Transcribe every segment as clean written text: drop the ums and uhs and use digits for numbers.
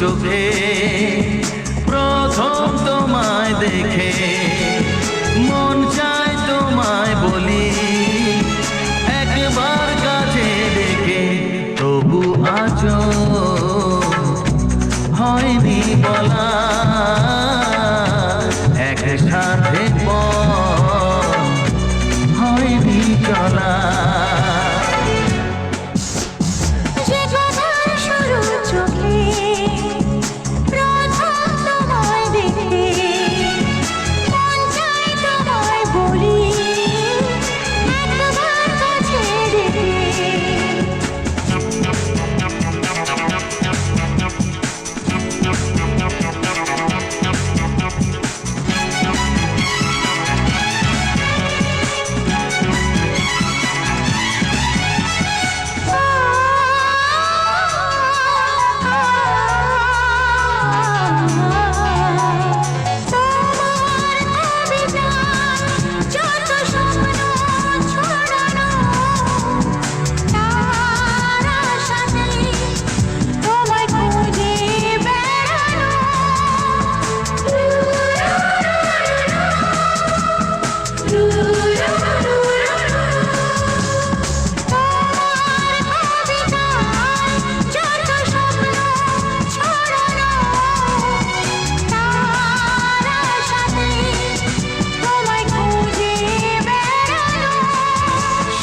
চোখে প্রথম তোমায় দেখে মন চায় তোমায় বলি একবার কাছে ডেকে, তবু আজও হয়নি বলা একসাথে হয়নি চলা।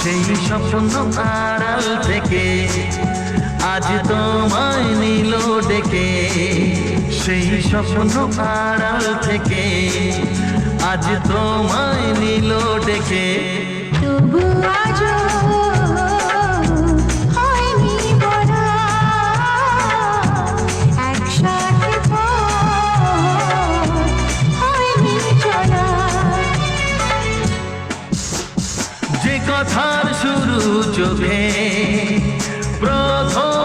সেই স্বপ্ন আড়াল থেকে আজ তোমায় নিল ডেকে, সেই স্বপ্ন আড়াল থেকে আজ তোমায় নিল ডেকে, তবু আজও হয়নি বলা একসাথে হয়নি চলা। যে কথার শুরু চোখে প্রথম